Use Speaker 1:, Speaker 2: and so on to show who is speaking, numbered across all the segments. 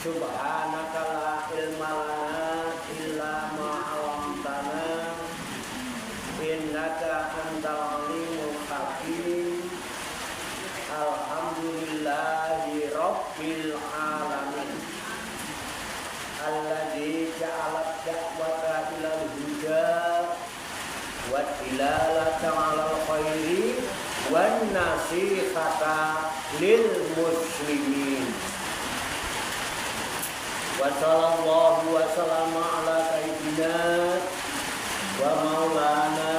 Speaker 1: Subhanaka la ilma lana illa ma 'allamtana innaka antal alimul hakim. Alhamdulillahi rabbil alamin alladzi ja'ala da'wata ilal huda wa dilalata 'alal khairi wan nasihata lil muslimin. Wa sallallahu wa sallama ala sayyidina wa maulana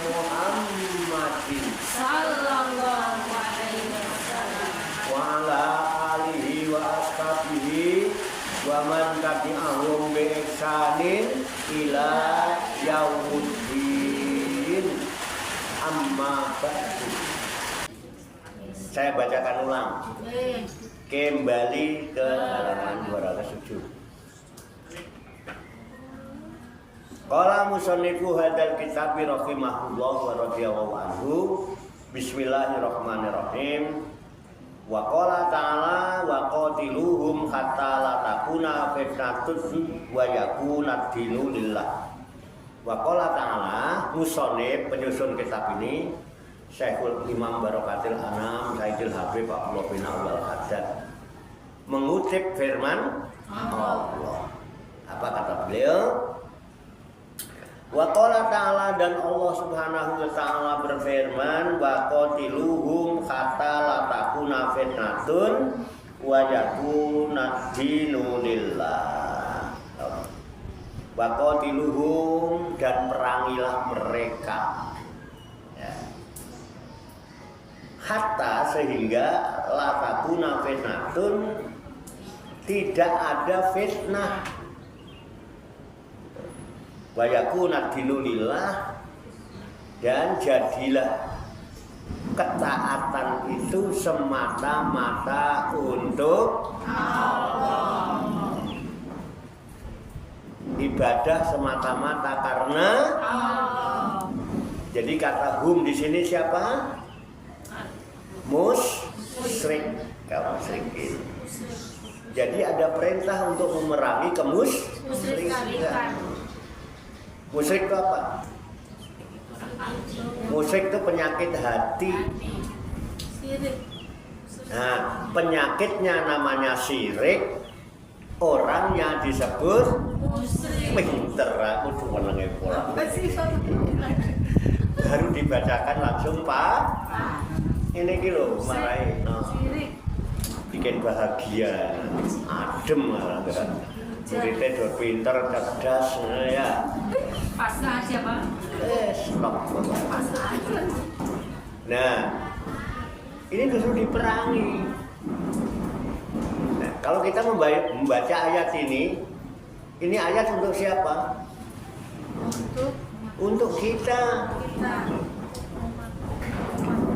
Speaker 1: Muhammadin
Speaker 2: sallallahu alaihi wasallam
Speaker 1: wa ala alihi wa ashabihi wa man tabi'ahum bi ihsanin ila yaumiddin. Amma ba'du. Saya bacakan ulang. Kembali ke halaman 207. Qala musannifu hadzal kitabi rahimahullah wa radhiyallahu anhu. Bismillahirrahmanirrahim. Wa qala ta'ala wa qatiluhum hatta la takuna fitnatun wa yakuna dinu lillah. Wa qala ta'ala, musannif penyusun kitab ini Syekhul Imam Barokatil Anam Sayyidil Habib Abdullah bin Awwal Haddad mengutip firman Allah. Apa kata beliau? Wa qala ta'ala, dan Allah Subhanahu wa ta'ala berfirman, wa qatiluhum hatta la takuna fitnatun wa yakuna dinu lillah. Wa qatiluhum, dan perangilah mereka. Hatta, sehingga la takuna fitnatun, tidak ada fitnah, wa yakuna dinu lillah, dan jadilah ketaatan itu semata-mata untuk Allah. Ibadah semata-mata karena Allah. Jadi kata hum di sini siapa? Musyrik, kaum musyrikin. Jadi ada perintah untuk memerangi kemusyrikan. Musyrik itu apa? Musyrik itu penyakit hati. Nah, penyakitnya namanya syirik. Orangnya disebut pinter. Aku cuma nengok pola. Baru dibacakan langsung Pak. Ini kilo marahin, bikin bahagia, adem malah kan. Muridnya udah pinter, cerdas, ya.
Speaker 2: Pasrah aja Pak.
Speaker 1: Stop. Nah, ini disuruh diperangi. Nah, kalau kita membaca ayat ini ayat untuk siapa? Untuk kita.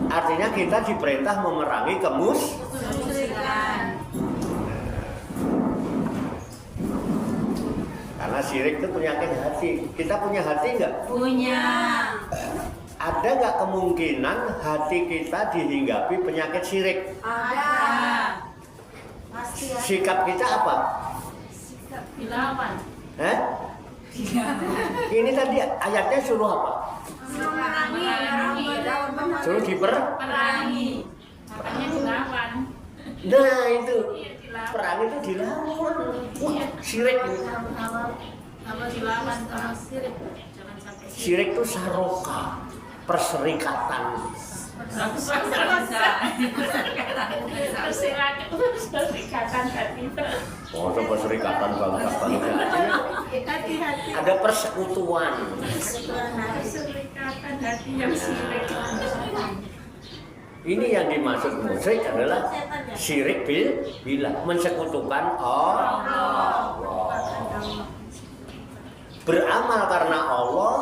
Speaker 1: Artinya kita diperintah memerangi kemusyrikan. Karena syirik itu penyakit hati. Kita punya hati nggak?
Speaker 2: Punya.
Speaker 1: Ada nggak kemungkinan hati kita dihinggapi penyakit syirik?
Speaker 2: Ada.
Speaker 1: Sikap kita apa?
Speaker 2: Sikap dilawan.
Speaker 1: Ini tadi ayatnya suruh apa? Suruh
Speaker 2: perangi. Makanya dilawan.
Speaker 1: Nah itu, perang itu dilawan. Wah, syirik ini.
Speaker 2: Kalau dilawan sama syirik, jangan sampai
Speaker 1: Syirik itu saroka, perserikatan.
Speaker 2: Perserikatan hati.
Speaker 1: Oh, itu perserikatan bangsa-bangsa. Ada persekutuan.
Speaker 2: Perserikatan hati yang syirik.
Speaker 1: Ini yang dimaksud musyrik adalah syirik bila mensekutukan Allah. Beramal karena Allah,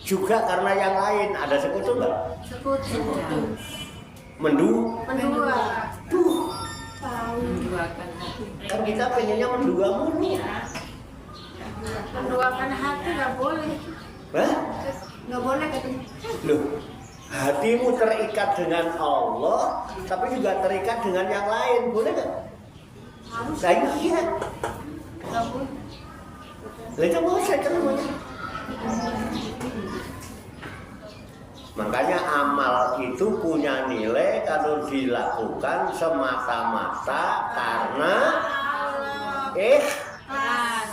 Speaker 1: juga karena yang lain. Ada sekutu nggak?
Speaker 2: Sekutu.
Speaker 1: Mendua.
Speaker 2: Menduakan hati.
Speaker 1: Kan kita pengennya mendua mulu.
Speaker 3: Menduakan hati nggak boleh.
Speaker 1: Hah?
Speaker 3: Nggak boleh katanya.
Speaker 1: Loh, hatimu terikat dengan Allah, tapi juga terikat dengan yang lain, boleh nggak?
Speaker 3: Harus.
Speaker 1: Lah iya.
Speaker 3: Nggak boleh.
Speaker 1: Lah itu bosan kan namanya. Makanya amal itu punya nilai kalau dilakukan semata-mata karena
Speaker 3: Kelas.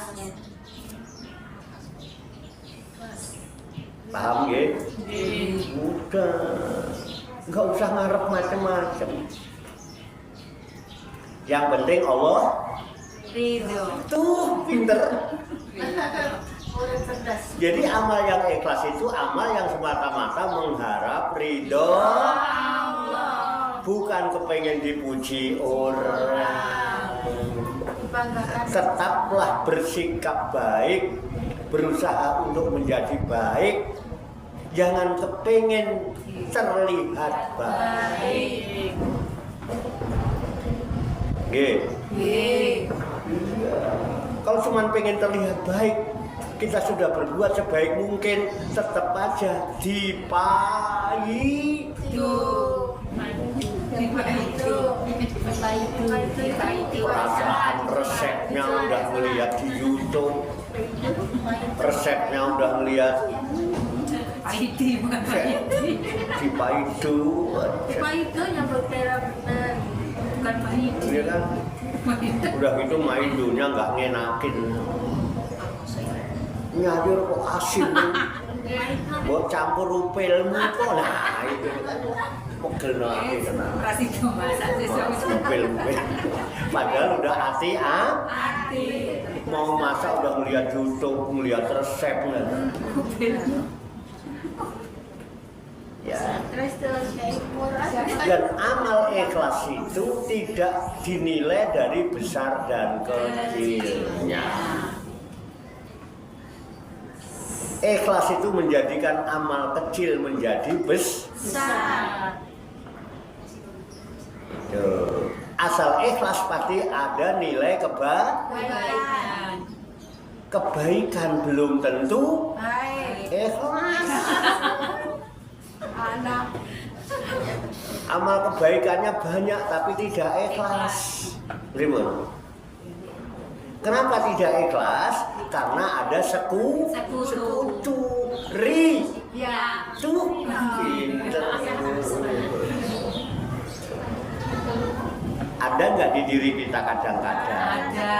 Speaker 1: paham ya? Udah, nggak usah ngarep macam-macam. Yang penting Allah
Speaker 3: Ridho.
Speaker 1: tuh pinter.
Speaker 3: Udah cerdas.
Speaker 1: Jadi amal yang ikhlas itu amal yang semata-mata mengharap ridho
Speaker 3: Allah.
Speaker 1: bukan kepengen dipuji orang.
Speaker 3: Dibanggakan.
Speaker 1: Tetaplah bersikap baik, berusaha untuk menjadi baik. Jangan kepengen terlihat baik. Nggih. Kalau cuma pengen terlihat baik, kita sudah berbuat sebaik mungkin, tetap aja dipai. Perasaan resepnya udah melihat di YouTube, resepnya udah melihat di Paido,
Speaker 3: Itu yang berkira benar. Bukan Paido.
Speaker 1: ya kan? Udah gitu Maidonya nggak ngenakin, nyadir kok asin, buat campur upilmu kok lah itu kan. Pegel nanti tenang. Upil. Padahal udah hati mau masak udah ngeliat YouTube, ngeliat resep ya. Dan amal ikhlas itu tidak dinilai dari besar dan kecilnya. Ikhlas itu menjadikan amal kecil menjadi besar. Tuh. Asal ikhlas pasti ada nilai kebaikan belum tentu ikhlas. Amal kebaikannya banyak tapi tidak ikhlas. Gimana? Kenapa tidak ikhlas? Karena ada sekutu. Ada nggak di diri kita kadang-kadang?
Speaker 3: Ada.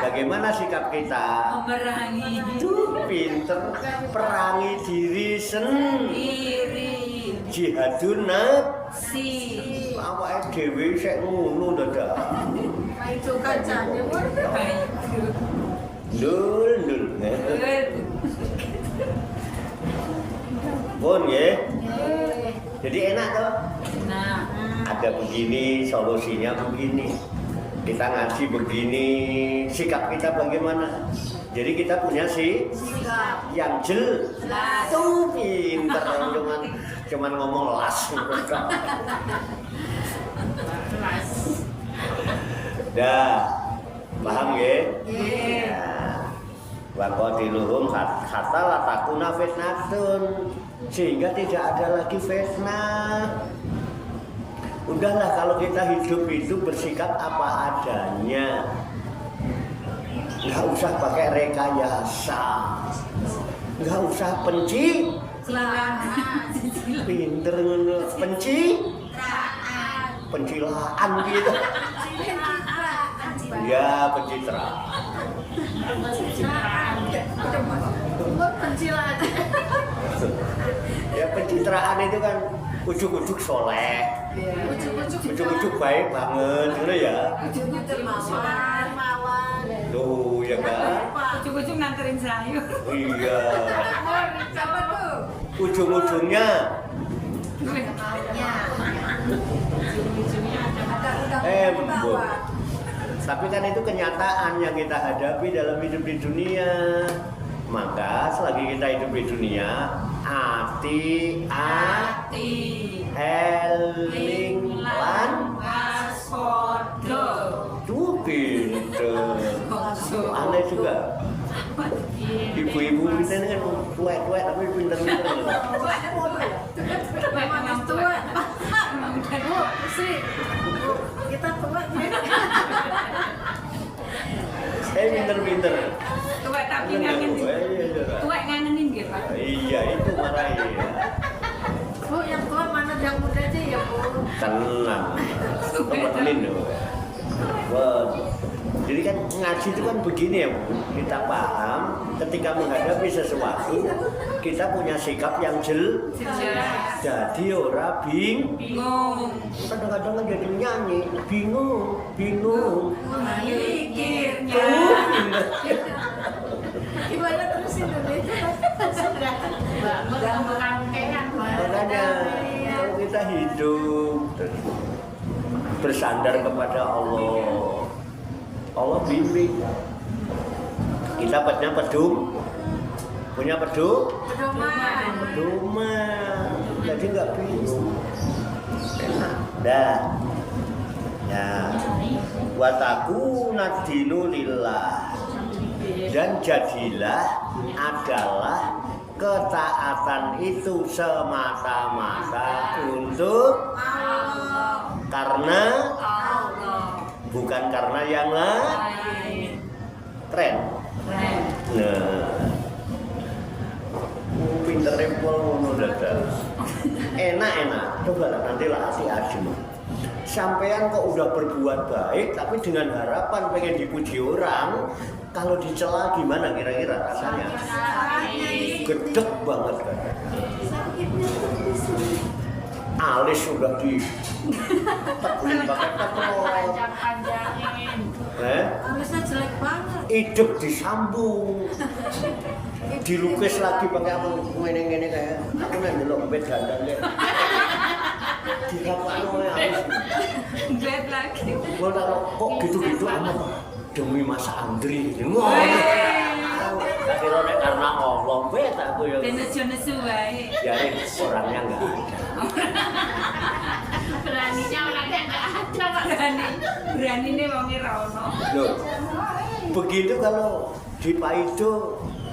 Speaker 1: Bagaimana sikap kita?
Speaker 3: Memerangi
Speaker 1: Tuh pinter perangi diri sendiri. Jihadun nafsi. Awake dhewe sik ngono dadak.
Speaker 3: Itu kacanya
Speaker 1: Dul. Pun ya. Jadi enak toh? Ada begini, solusinya begini. Kita ngaji begini, sikap kita bagaimana? Jadi kita punya sikap yang jelas. Tuh pinter cuman ngomong las. Dah, paham ya? Wa qatiluhum hatta la takuna fitnatun, sehingga tidak ada lagi fitnah. Udahlah kalau kita hidup itu bersikap apa adanya, nggak usah pakai rekayasa, nggak usah pinter pencilaan gitu. Ya pencitraan. Ya pencitraan itu kan ujuk-ujuk soleh, ujuk-ujuk baik banget, gitu ya.
Speaker 3: Ujuk-ujuk mawar.
Speaker 1: Tuh ya kan.
Speaker 3: Ujuk-ujuk nganterin sayur.
Speaker 1: Iya.
Speaker 3: Siapa tuh?
Speaker 1: Ujung-ujungnya. Bu. Tapi kan itu kenyataan yang kita hadapi dalam hidup di dunia. Maka selagi kita hidup di dunia, hati eling lan waspodo. Tuh pinter. Aneh juga. Ibu-ibu kita ini kan tua-tua tapi pinter-pinter.
Speaker 3: Memang tua. Kita tua.
Speaker 1: ngangen ya.
Speaker 4: Tuwek ngangenin nggih, Pak.
Speaker 1: Iya itu marah ya.
Speaker 3: Bu, yang tua mana yang muda aja ya, Bu?
Speaker 1: Tenang. Temenin loh. Wah. Jadi kan ngaji itu kan begini ya, Bu. Kita paham ketika menghadapi sesuatu kita punya sikap yang jelas. Jadi ora
Speaker 4: Bingung.
Speaker 1: kadang-kadang kan jadi nyanyi bingung.
Speaker 4: Mikirnya.
Speaker 3: Gimana terus Indonesia?
Speaker 1: Makanya kalau kita hidup bersandar kepada Allah, Allah bimbing. Kita punya pedoman. Jadi nggak bingung. Enak. Dah. Ya. Wataku nadinu lillah. Dan jadilah adalah ketaatan itu semata-mata untuk karena bukan karena yang lain. Keren. Nah, pinter repol ngono dadak. Enak. Coba lah nanti lah hati-hati. Sampean kok udah berbuat baik tapi dengan harapan pengen dipuji orang, kalau dicela gimana kira-kira rasanya? Gedek banget kan. Alis sudah di tekulin pakai teklon.
Speaker 4: Panjang-panjangin.
Speaker 3: Alisnya jelek banget.
Speaker 1: Hidup disambung. Dilukis lagi pakai apa? Ngene-ngene kayak aku nang delok bed dandan deh. Dirapakno ya.
Speaker 4: Bed lagi.
Speaker 1: Gua kok gitu-gitu amat demi Mas Andri. Ngono. Tak kira nek karena Allah bet aku ya.
Speaker 4: Nesu-nesu wae.
Speaker 1: Biarin orangnya enggak ada.
Speaker 4: Beraninya orangnya enggak ada, Pak. Berani nih wonge ra ono.
Speaker 1: Loh. Begitu kalau di Paido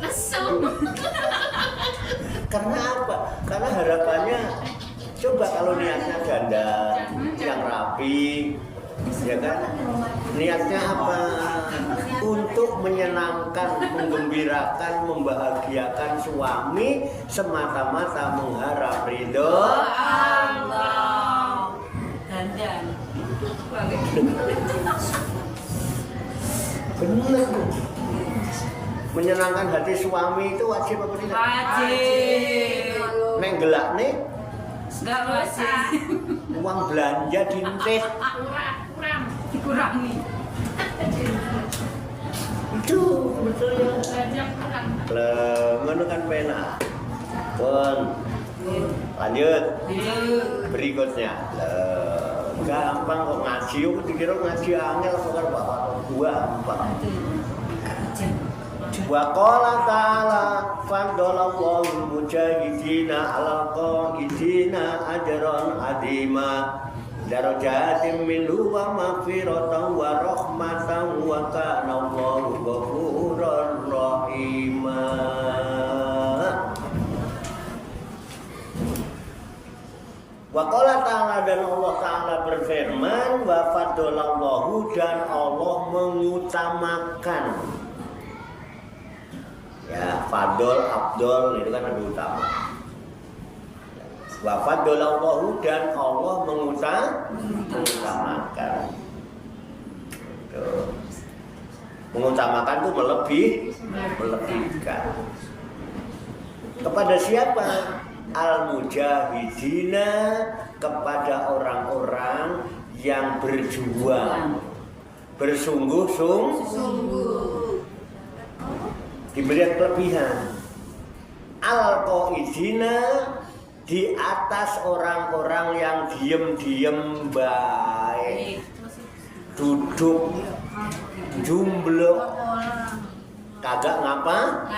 Speaker 4: Nesu.
Speaker 1: karena apa? Karena harapannya coba kalau niatnya ganda yang rapi, ya kan? Niatnya apa? Untuk menyenangkan, menggembirakan, membahagiakan suami semata-mata mengharap ridho
Speaker 4: Allah. Dandan.
Speaker 1: Benar. Menyenangkan hati suami itu wajib apa tidak?
Speaker 4: Wajib.
Speaker 1: Nek gelak nih,
Speaker 4: Enggak wajib.
Speaker 1: uang belanja dintet.
Speaker 4: Kurang. Dikurangi.
Speaker 1: Itu betul ya.
Speaker 4: Belanja kurang.
Speaker 1: Ngono kan pena. Pun lanjut berikutnya. Gampang kok ngaji, aku dikira ngaji angel kok karo bapak gampang. Wa qala ta'ala faddalallahu mujahidina 'ala qa'idina ajran 'azima darajatin minhu wa maghfiratan wa rahmatan wa kana Allahu ghafurur rahima. Wa qala ta'ala dan Allah Ta'ala berfirman wa faddalallahu dan Allah mengutamakan. Ya, fadol, abdol itu kan lebih utama. Wa faddalallahu dan Allah mengutamakan. Tuh. Mengutamakan itu melebihkan. Kepada siapa? Al-mujahidina, kepada orang-orang yang berjuang, bersungguh-sungguh. Diberi kelebihan. Al-qaidina, di atas orang-orang yang diem-diem baik, duduk jomblo, kagak ngapa,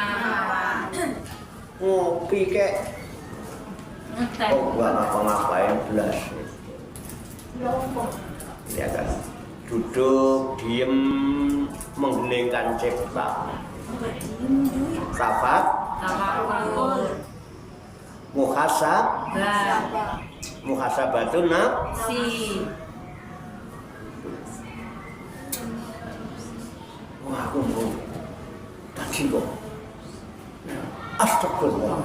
Speaker 1: ngopi kek, oh gak ngapa-ngapain belas, ya kan, duduk diem mengheningkan cipta. Safat, muhasabatun nafsi. Wah, aku mau tadi kok Astagfirullah.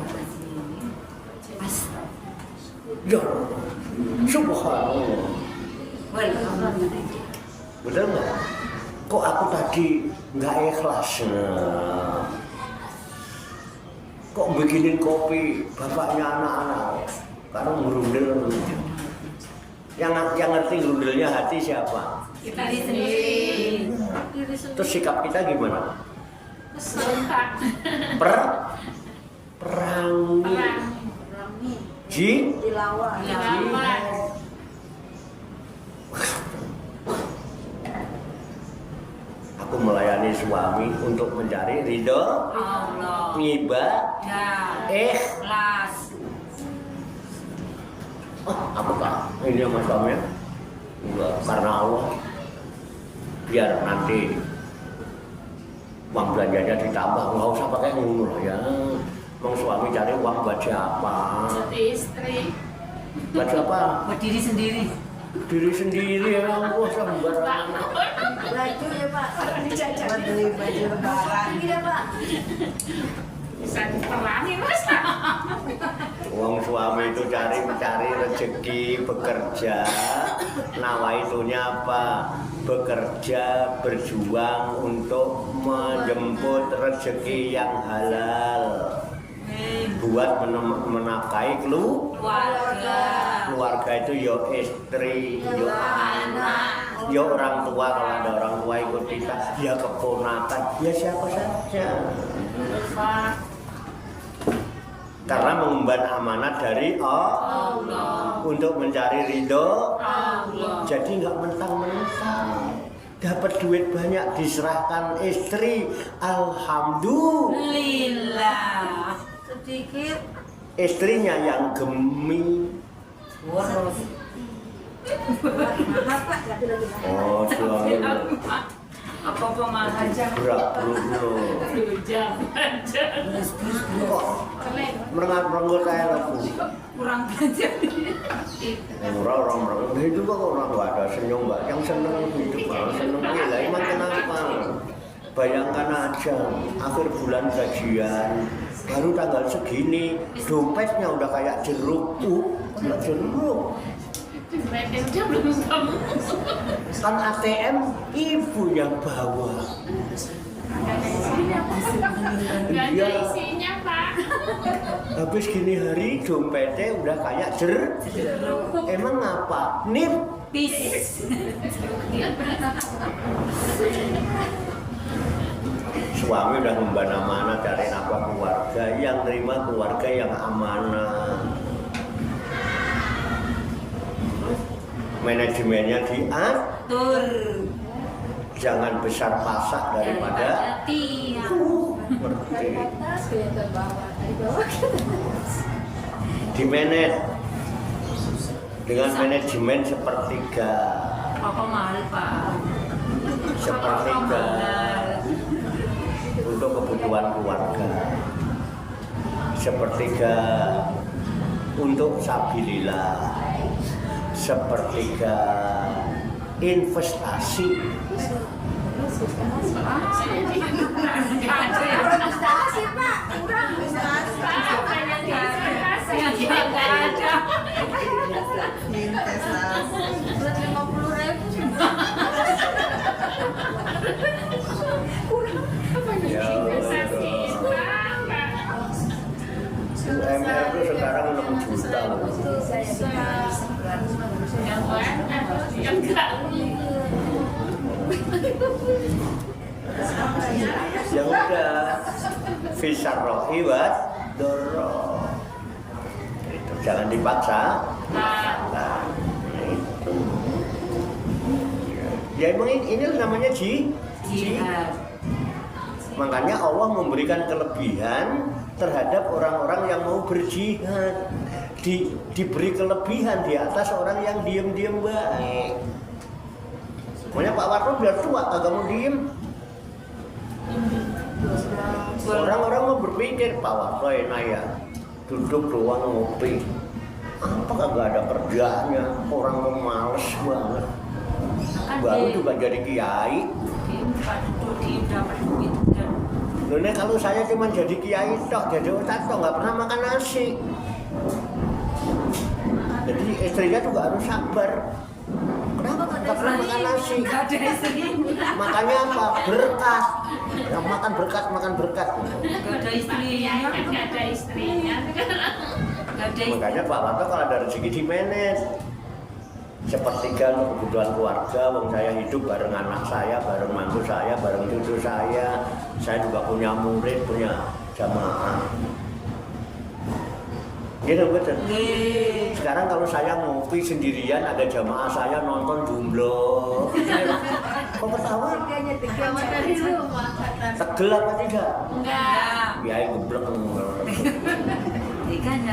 Speaker 1: Ya, subhanallah. Bener nggak? Kok aku tadi nggak ikhlas? Kok bikinin kopi bapaknya anak-anak? Karena ngerundel. Yang ngerti ngerundelnya hati siapa?
Speaker 4: Kita sendiri.
Speaker 1: Terus sikap kita gimana?
Speaker 4: Serentak.
Speaker 1: Perangi.
Speaker 3: Dilawan.
Speaker 4: Dilawan.
Speaker 1: Aku melayani suami untuk mencari ridho
Speaker 4: Allah.
Speaker 1: ibadah,
Speaker 4: Ikhlas.
Speaker 1: apakah ini sama suaminya? Enggak, karena Allah. Biar nanti uang belanjanya ditambah, nggak usah pakai ngono lah ya. Mau suami cari uang buat siapa?
Speaker 4: Buat istri.
Speaker 1: Buat siapa?
Speaker 4: Buat diri sendiri.
Speaker 1: Diri sendiri ya, wah sembarangan.
Speaker 3: Baju ya Pak. Buat beli baju lebaran. Iya Pak.
Speaker 4: Bisa diterangi mas.
Speaker 1: Uang suami itu cari rezeki, bekerja. Nawaitunya apa? Bekerja, berjuang untuk menjemput rezeki yang halal. Buat menafkahi keluarga itu yo istri, yo anak, yo orang tua. Kalau ada orang tua ikut kita, ya keponakan, ya siapa saja. Karena mengemban amanat dari Allah untuk mencari ridho Allah. Jadi nggak mentang-mentang dapat duit banyak diserahkan istri, alhamdulillah.
Speaker 3: Sedikit.
Speaker 1: Istrinya yang gemi.
Speaker 4: Boros.
Speaker 3: Mahal Pak.
Speaker 1: Oh, suami
Speaker 4: Apa mahal?
Speaker 1: berat Bruno.
Speaker 4: Jangan.
Speaker 1: Kok merengut kayak aku?
Speaker 4: Kurang belajar.
Speaker 1: Orang hidup kok orang nggak ada senyum mbak. Yang seneng hidup malah seneng gila. Emang kenapa? Bayangkan aja akhir bulan gajian baru tanggal segini dompetnya udah kayak jeruk. Kayak jeruk.
Speaker 4: Mereka belum kamu.
Speaker 1: Kan ATM ibu yang bawa.
Speaker 4: Gak ada isinya Pak.
Speaker 1: Habis gini hari dompetnya udah kayak jeruk. Emang apa? Nipis. Suami udah memban amanah cari nafkah keluarga, yang terima keluarga yang amanah. Manajemennya diatur, jangan besar pasak daripada dimanage dengan manajemen sepertiga.
Speaker 4: Apa mahal Pak?
Speaker 1: Sepertiga untuk kebutuhan keluarga, sepertiga untuk sabilillah, sepertiga investasi.
Speaker 3: Investasi Pak. Kurang investasi. Buat 50.000.
Speaker 1: Ya, UMR itu sekarang 6 juta loh. Ya udah, fisar rohi wat doro. Itu jangan dipaksa. Nah, itu. Ya emang ini namanya jihad. Makanya Allah memberikan kelebihan terhadap orang-orang yang mau berjihad. Diberi kelebihan di atas orang yang diam-diam baik. Makanya Pak Warno biar tua kagak mau diem. Orang-orang mau berpikir Pak Warno enak ya, duduk doang ngopi. Apa kagak ada kerjaannya? Orang mau males banget. Baru juga jadi kiai.
Speaker 4: Duduk di dapat duit dan
Speaker 1: Loh, nek kalau saya cuma jadi kiai tok, jadi ustaz tok, nggak pernah makan nasi. Jadi istrinya juga harus sabar. Kenapa nggak pernah makan nasi?
Speaker 4: Gak ada istri.
Speaker 1: Makanya apa? Berkat. Yang makan berkat, makan berkat.
Speaker 4: Gak ada istrinya.
Speaker 2: Nggak ada istrinya.
Speaker 4: Gak ada istri.
Speaker 1: Makanya Pak Wanto kalau ada rezeki di manage. Sepertiga untuk kebutuhan keluarga, wong saya hidup bareng anak saya, bareng mantu saya, bareng cucu saya. Saya juga punya murid, punya jamaah. Gitu betul. Sekarang kalau saya ngopi sendirian, ada jamaah saya nonton jomblo. Kok ketawa?
Speaker 2: Kamu dari rumah.
Speaker 1: Tegel apa tidak?
Speaker 2: Enggak.
Speaker 1: Ya, geblek.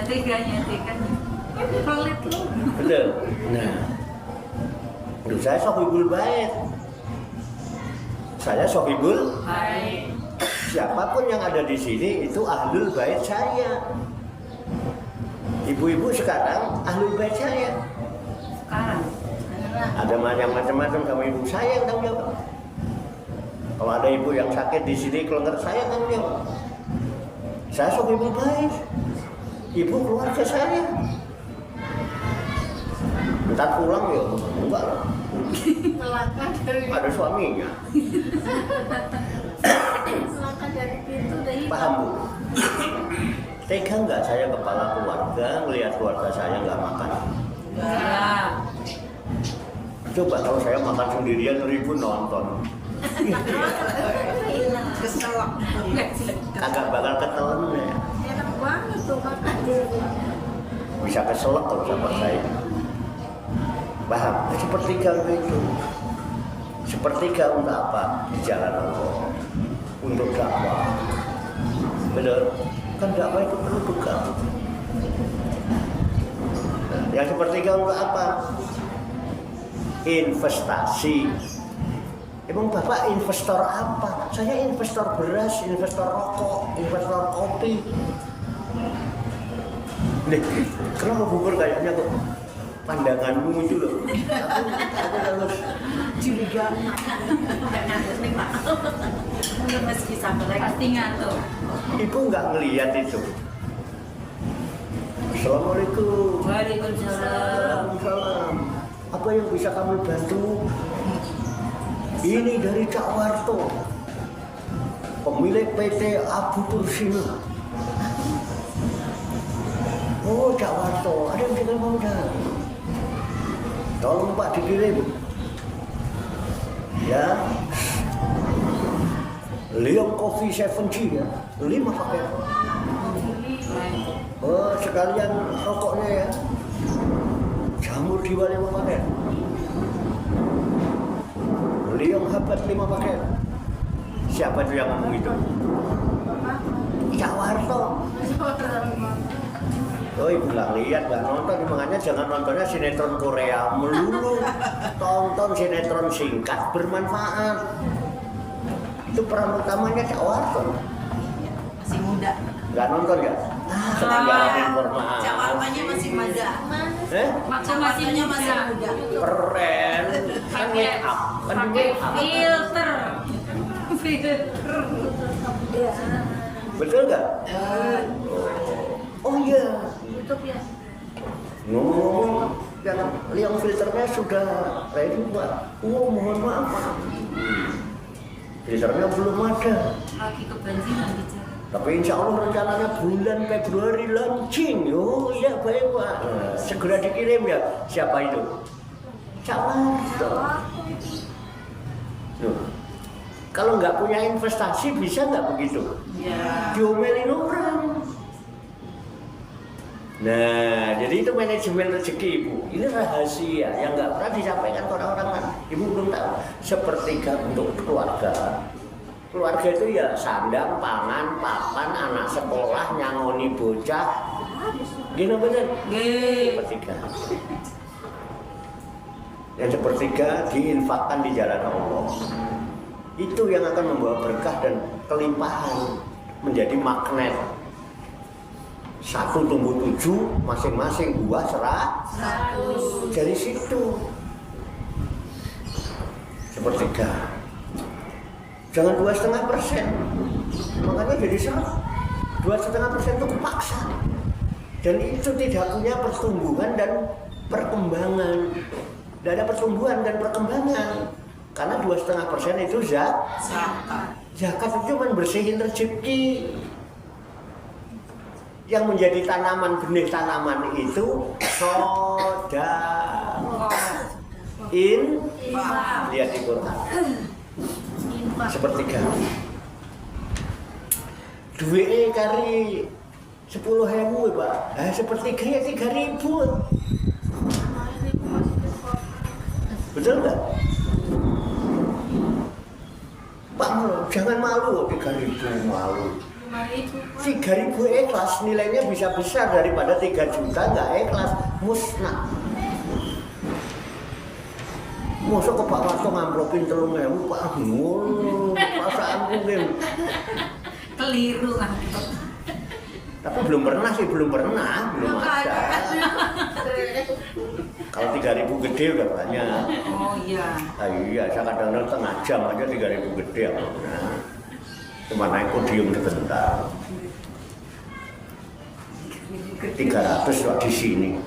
Speaker 4: Tiganya.
Speaker 2: Pelit lu.
Speaker 1: Betul. Nah, aduh, saya sohibul bait. Saya sohibul.
Speaker 2: Baik.
Speaker 1: Siapapun yang ada di sini itu ahlul bait saya. Ibu-ibu sekarang ahlul bait saya.
Speaker 4: Sekarang.
Speaker 1: Ada macam-macam sama ibu saya yang tanggung jawab. Kalau ada ibu yang sakit di sini, keluarga saya tanggung jawab. Saya sohibul bait. Ibu keluarga saya. Ntar pulang ya, enggak lah.
Speaker 2: Melangkah dari
Speaker 1: Suaminya.
Speaker 2: melangkah dari pintu dari
Speaker 1: Paham Bu? Tega nggak saya kepala keluarga melihat keluarga saya nggak makan?
Speaker 4: Ya.
Speaker 1: Coba kalau saya makan sendirian 1000 nonton,
Speaker 3: Keselak.
Speaker 1: kagak bakal ketelen ya.
Speaker 2: enak banget tuh makan.
Speaker 1: Bisa keselak kalau sama saya. Paham? Sepertiga itu. Sepertiga untuk apa? Di jalan Allah. Untuk dakwah. Benar? Kan dakwah itu perlu bekal. Yang sepertiga untuk apa? Investasi. Emang Bapak investor apa? Saya investor beras, investor rokok, investor kopi. Nih, kenapa bubur kayaknya kok pandanganmu itu loh? Aku harus
Speaker 3: Curiga.
Speaker 4: Pasti ngantuk.
Speaker 1: Ibu nggak ngelihat itu. Assalamualaikum.
Speaker 4: Waalaikumsalam.
Speaker 1: Waalaikumsalam. Apa yang bisa kami bantu? Ini dari Cak Warto, pemilik PT Abu Tursina. Oh, Cak Warto, ada yang tinggal mau dah. Tolong Pak dikirim. Ya. Liang Coffee 7G ya, 5 paket. Oh, sekalian rokoknya ya. Jamur Dewa 5 paket. Liang Habat 5 paket. Siapa itu yang ngomong itu? Cak Warto. Oh, ibu nggak lihat, nggak nonton, makanya jangan nontonnya sinetron Korea melulu. Tonton sinetron singkat bermanfaat. Itu peran utamanya Cak Warto.
Speaker 3: Masih muda.
Speaker 1: Nggak nonton ya? Ketinggalan informasi.
Speaker 3: Jawabannya masih muda.
Speaker 4: Maksudnya masih
Speaker 3: muda.
Speaker 1: Keren. Kan make up. Kan
Speaker 4: pakai
Speaker 1: make up.
Speaker 4: filter.
Speaker 1: Betul nggak? Oh iya.
Speaker 2: YouTube ya.
Speaker 1: Ngomong-ngomong, yang filternya sudah ready Pak. Oh, mohon maaf Pak. Filternya belum ada.
Speaker 4: Lagi kebanjiran bicara.
Speaker 1: Tapi insya Allah rencananya bulan Februari launching. Oh iya baik Pak. Nah, segera dikirim ya. Siapa itu? Cak Warto. Loh, kalau nggak punya investasi bisa nggak begitu?
Speaker 3: Ya.
Speaker 1: Diomelin orang. Nah, jadi itu manajemen rezeki Ibu. Ini rahasia yang nggak pernah disampaikan ke orang-orang kan. Ibu belum tahu. Sepertiga untuk keluarga. Keluarga itu ya sandang, pangan, papan, anak sekolah, nyangoni bocah. Gini bener? Sepertiga. Yang sepertiga diinfakkan di jalan Allah. Itu yang akan membawa berkah dan kelimpahan, menjadi magnet. 1 tumbuh 7, masing-masing buah 100. Dari situ sepertiga. Jangan 2,5%. Makanya jadi salah. 2,5% itu paksa. Dan itu tidak punya pertumbuhan dan perkembangan. Tidak ada pertumbuhan dan perkembangan. Karena 2,5% itu zakat. Zakat itu cuma bersihin rezeki. Yang menjadi tanaman, benih tanaman itu sedekah. Lihat di Quran. Sepertiga. Duit kari 10.000 Pak. Sepertiga ya 3.000. Betul nggak? Pak, jangan malu 3.000 malu. 3.000 ikhlas, nilainya bisa besar daripada 3 juta nggak ikhlas, musnah. Masa ke Pak Warto ngamplopin 3.000 Pak, perasaan mungkin.
Speaker 4: Keliru.
Speaker 1: Tapi belum pernah, belum ada. Kalau 3.000 gede udah banyak.
Speaker 4: Oh iya.
Speaker 1: Iya, saya kadang-kadang setengah jam aja 3.000 gede ya. Nah, cuma naik podium sebentar. 300 kok di sini.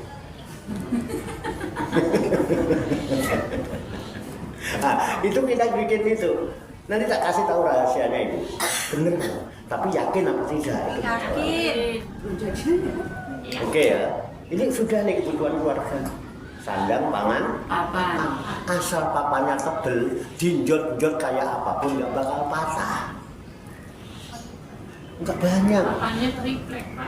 Speaker 1: Nah, itu kita bikin itu. Nanti tak kasih tahu rahasianya itu. Bener nggak? Tapi yakin apa tidak?
Speaker 4: Yakin.
Speaker 1: Oke ya. Ini sudah nih kebutuhan keluarga. Sandang, pangan,
Speaker 4: Papan.
Speaker 1: asal papannya tebel, dinjot-jot kayak apapun nggak bakal patah. Nggak banyak.
Speaker 2: Papannya triplek, Pak.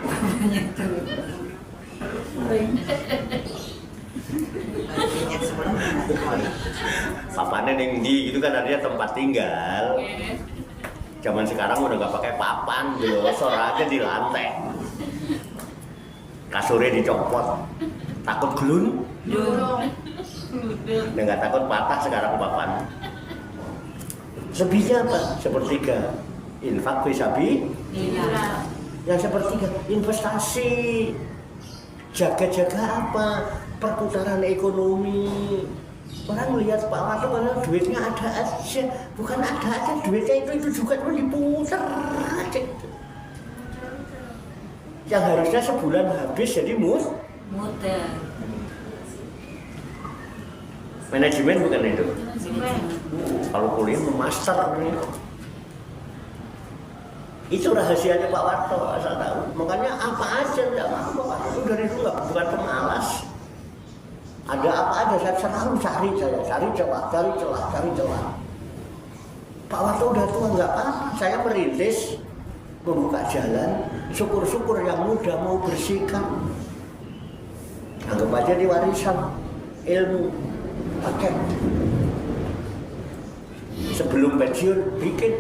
Speaker 1: Papannya tinggi gitu kan, artinya tempat tinggal. Zaman sekarang udah nggak pakai papan, glosor aja di lantai. Kasurnya dicopot, takut gelun. Dan nggak takut patah sekarang papan. Lebihnya apa? Sepertiga infak fisabi.
Speaker 4: Iya.
Speaker 1: Yang sepertiga investasi. Jaga-jaga apa? Perputaran ekonomi. Orang melihat Pak Warto karena duitnya ada aja, bukan ada aja, duitnya itu juga cuma diputar aja. Yang harusnya sebulan habis jadi
Speaker 4: Muter.
Speaker 1: manajemen bukan itu. Kalau kuliah memaster nih. Itu rahasianya Pak Warto, asal tahu. Makanya apa aja enggak mau Pak Warto itu dari dulu bukan pemalas. Ada apa ada saya selalu cari celah. Pak Warto udah tua nggak apa-apa, saya merintis membuka jalan, syukur-syukur yang muda mau bersikap. Anggap aja di warisan ilmu pakai. Sebelum pensiun bikin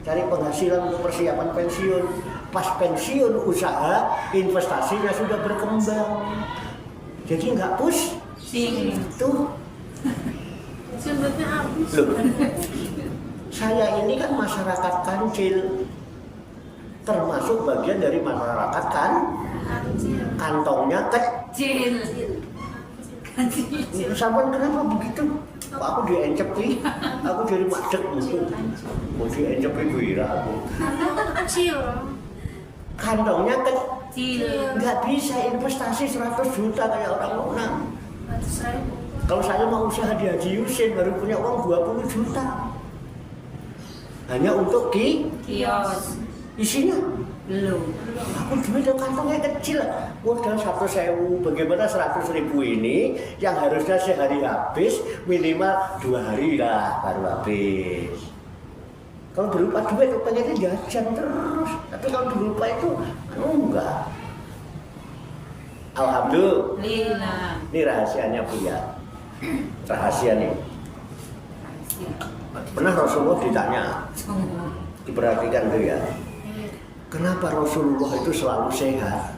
Speaker 1: cari penghasilan untuk persiapan pensiun. Pas pensiun usaha investasinya sudah berkembang. Jadi nggak pusing. Tuh.
Speaker 2: Sumbernya habis.
Speaker 1: Loh. Saya ini kan masyarakat kancil. Termasuk bagian dari masyarakat kan. Kantongnya
Speaker 4: Kecil.
Speaker 1: Sampai kenapa begitu? Pak, aku diencepi, aku jadi madek musuh. Mau diencepi wira aku.
Speaker 2: Kecil.
Speaker 1: Kantongnya
Speaker 4: Kecil.
Speaker 1: nggak bisa investasi 100 juta kayak orang. Kalau saya mau usaha di Haji Yusin baru punya uang 20 juta. Hanya untuk
Speaker 4: Kios.
Speaker 1: isinya.
Speaker 4: Belum.
Speaker 1: Aku duit yang kantongnya kecil, modal 100.000. Bagaimana 100.000 ini yang harusnya sehari habis minimal 2 hari lah baru habis. Kalau berupa duit pengennya jajan terus, tapi kalau berupa itu enggak. Alhamdulillah. Ini rahasianya Buya. Rahasia nih. Pernah Rasulullah ditanya, diperhatikan tuh ya. Kenapa Rasulullah itu selalu sehat?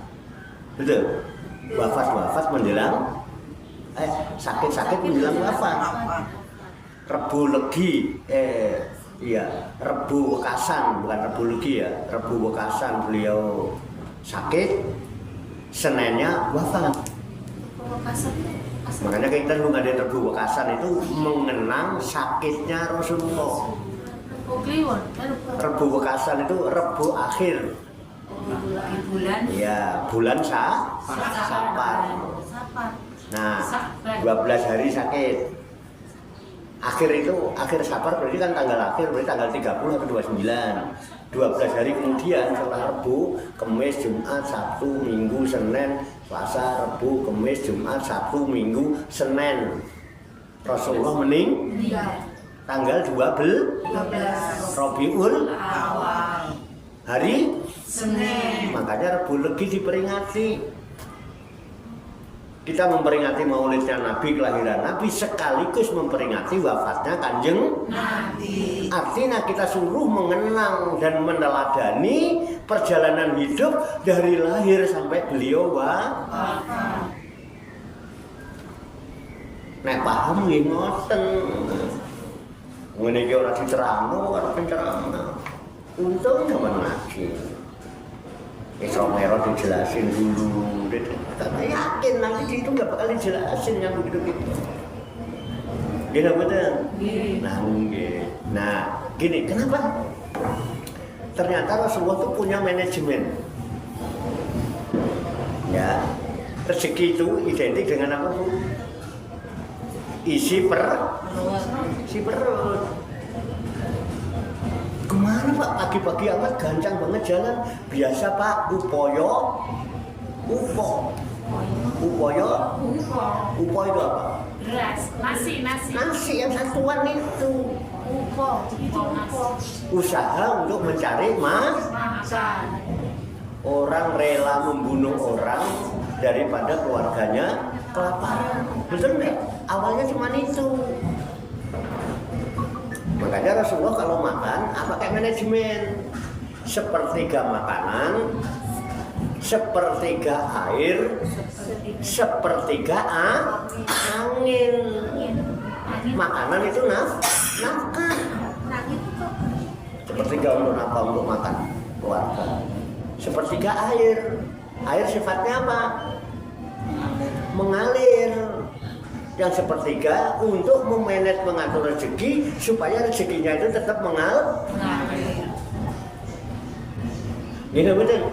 Speaker 1: Betul? Wafat menjelang sakit-sakit menjelang wafat. Rebu Legi, Rebu Wekasan, bukan Rebu Legi ya. Rebu Wekasan beliau sakit, Seninnya wafat. Makanya kita lu ngadain Rebu Wekasan itu mengenang sakitnya Rasulullah.
Speaker 2: Kliwon.
Speaker 1: Rebu Wekasan itu rebu akhir.
Speaker 4: Di bulan
Speaker 1: Ya, bulan Sapar.
Speaker 2: Sapar.
Speaker 1: Nah, 12 hari sakit. Akhir itu, akhir Sapar berarti kan tanggal akhir, berarti tanggal 30 atau 29. 12 hari kemudian setelah Rebu, Kamis, Jumat, Sabtu, Minggu, Senin, Selasa, Rebu, Kamis, Jumat, Sabtu, Minggu, Senin. Rasulullah meninggal tanggal 12 Rabiul
Speaker 3: Awal.
Speaker 1: hari
Speaker 3: Senin.
Speaker 1: Makanya Rebu Legi diperingati. Kita memperingati maulidnya Nabi, kelahiran Nabi, sekaligus memperingati wafatnya Kanjeng
Speaker 3: Nabi.
Speaker 1: Artinya kita suruh mengenang dan meneladani perjalanan hidup dari lahir sampai beliau wafat. Nek paham nggih ngoten. Ngene iki ora diterangno karo pencerama. Untung zaman lagi. Isra Mi'raj dijelasin dulu. Karena yakin nanti itu nggak bakal dijelasin yang begitu-gitu. Gini betul? Nah, gini, kenapa? Ternyata Rasulullah itu punya manajemen. Ya, rezeki itu identik dengan apa, Bu? Isi perut. Kemana Pak? Pagi-pagi amat gancang banget jalan. Biasa Pak, upo. Upo itu apa?
Speaker 4: beras, nasi.
Speaker 1: Nasi yang satuan itu.
Speaker 2: Upo.
Speaker 1: Usaha untuk mencari
Speaker 2: Makan.
Speaker 1: orang rela membunuh orang daripada keluarganya kelaparan. Betul nggak? Awalnya cuma itu. Makanya Rasulullah kalau makan pakai manajemen. Sepertiga makanan, sepertiga air, sepertiga angin. Makanan itu nafkah. Sepertiga untuk apa? Untuk makan keluarga. Sepertiga air. Air sifatnya apa? Mengalir. Yang sepertiga untuk mengatur rezeki supaya rezekinya itu tetap mengalir. Gini betul.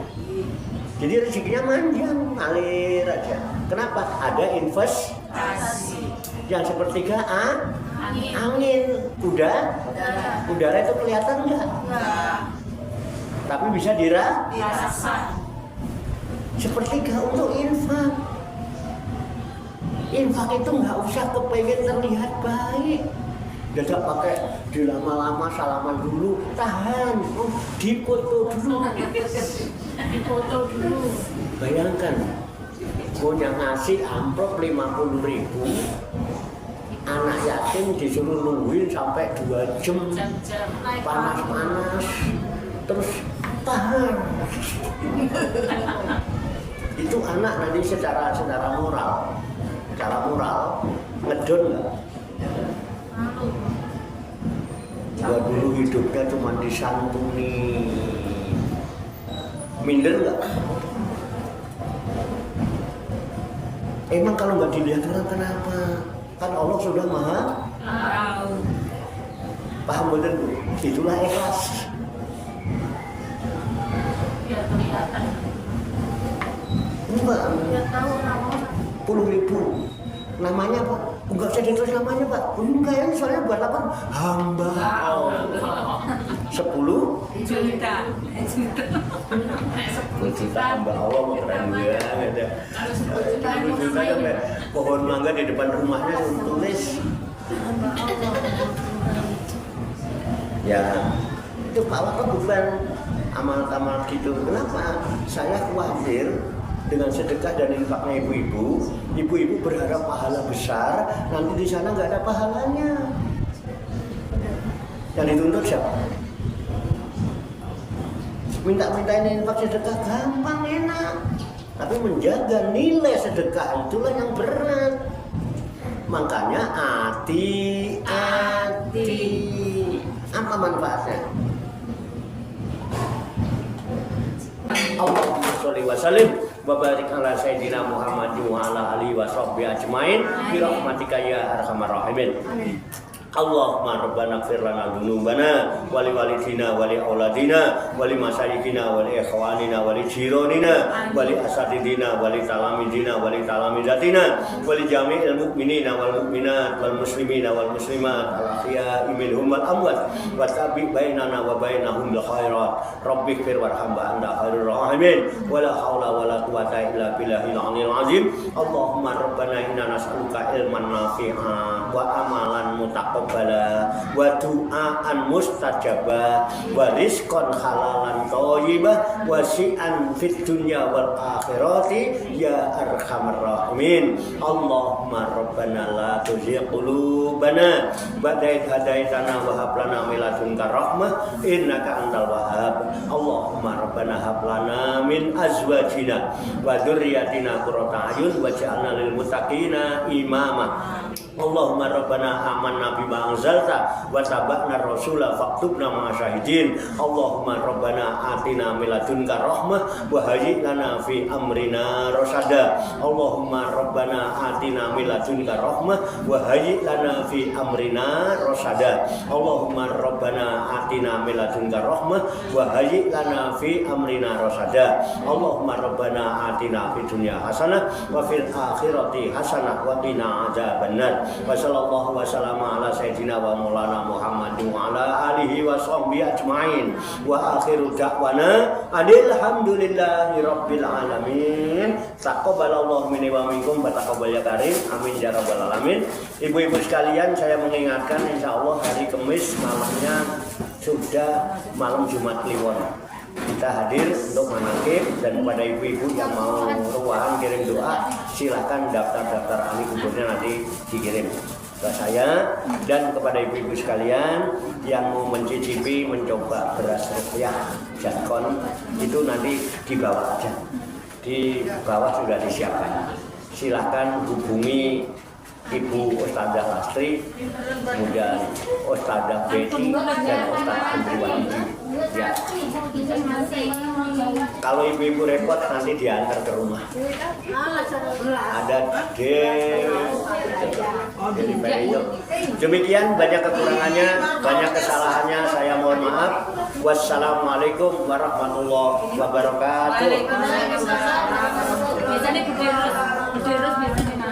Speaker 1: Jadi rezekinya manjang, ngalir aja. Kenapa? Ada investasi. Yang sepertiga angin. Udara itu kelihatan nggak? Tapi bisa dirasa. Sepertiga untuk infak. Infak itu nggak usah kepengen terlihat baik. Tidak pakai dilama-lama salaman dulu, tahan, dipoto dulu. Bayangkan, punya ngasih amplop 50.000, anak yatim disuruh nungguin sampai 2 jam, panas-panas, terus tahan. Itu anak nanti secara moral ngedon nggak? Gua dulu hidupnya cuma disantuni, minder nggak? Emang kalau nggak dilihat orang kenapa? Kan Allah sudah maha paham betul. Itulah ikhlas.
Speaker 2: Biar kelihatan.
Speaker 1: Enggak.
Speaker 2: Biar tahu nama.
Speaker 1: 10.000. Namanya Pak? Enggak usah ditulis namanya Pak. Enggak, yang soalnya buat apa? Hamba Allah. 10
Speaker 4: juta.
Speaker 1: 10 juta hamba Allah, keren banget ya. 10 juta sampai pohon mangga di depan rumahnya tulis. Ya, itu Pak Waka bukan amal-amal gitu. Kenapa? Saya khawatir dengan sedekah dan infaknya ibu-ibu berharap pahala besar, nanti di sana nggak ada pahalanya. Yang dituntut siapa? Minta-minta ini infak sedekah gampang, enak. Tapi menjaga nilai sedekah itulah yang berat. Makanya hati. Apa manfaatnya? Allahumma sholli wa sallim wa barik ala sayyidina Muhammad wa ala alihi wa sahbihi ajmain bi rahmatika ya arhamar rahimin. Allahumma rabbana ighfir lana dzunubana wa li walidina wa li auladina wa li masayikhina wa li ikhwanina wa li jiranina wa li asatidina wa li talamidina wa li talamidatina wa li jami'il mu'minina wal mu'minat wal muslimina wal muslimat al ahya'i minhum wal amwat wa tabi bainana wa bainahum bil khairat rabbi ighfir warham wa anta khairur rahimin wa la haula wa la quwwata illa billahil aliyyil azim. Allahumma rabbana inna nas'aluka ilman nafi'a wa amalan mutaqabbala wa du'aan mustajabah wa rizqan halalan thayyibah wa si'an fid dunya wal akhirati ya arhamar rahimin. Allahumma rabbana la tuzigh qulubana ba'da idh hadaitana wa hab lana min ladunka rahmah innaka antal wahhab. Allahumma rabbana hab lana min azwajina wa dzurriyyatina qurrata a'yun waj'alna lil muttaqina imama. Allahumma rabbana amanna bima anzalta wa tabi'na rasula faktubna ma'a syahidin. Allahumma rabbana atina min ladunka rahmah wa hayyi lana fi amrina rasada. Allahumma rabbana atina min ladunka rahmah wa hayyi lana fi amrina rasada. Allahumma rabbana atina min ladunka rahmah wa hayyi lana fi amrina rasada. Allahumma rabbana atina fid dunya hasanah wa fil akhirati hasanah wa qina adzabannar. Wa sallallahu wa sallama ala sayyidina wa maulana Muhammadin wa ala alihi wa sahbihi ajma'in. Wa akhiru da'wana alhamdulillahi rabbil alamin. Taqabbalallahu minni wa minkum wa taqabbal ya karim. Amin ya rabbal alamin. Ibu-ibu sekalian, saya mengingatkan insyaallah hari Kamis malamnya sudah malam Jumat Kliwon. Kita hadir untuk manakib, dan kepada ibu-ibu yang mau ruangan kirim doa silahkan daftar-daftar ahli kuburnya nanti dikirim ke saya. Dan kepada ibu-ibu sekalian yang mau mencicipi mencoba beras ruqyah Jatkon itu nanti dibawa aja, di bawah sudah disiapkan. Silahkan hubungi Ibu Ustadzah Lastri, kemudian Ustadzah Betty dan Ustadz Andriwati. Ya. Kalau ibu-ibu repot nanti diantar ke rumah. Ada demikian, banyak kekurangannya, banyak kesalahannya, saya mohon maaf. Wassalamualaikum warahmatullahi wabarakatuh.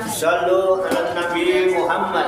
Speaker 1: Sallu ala Nabi Muhammad.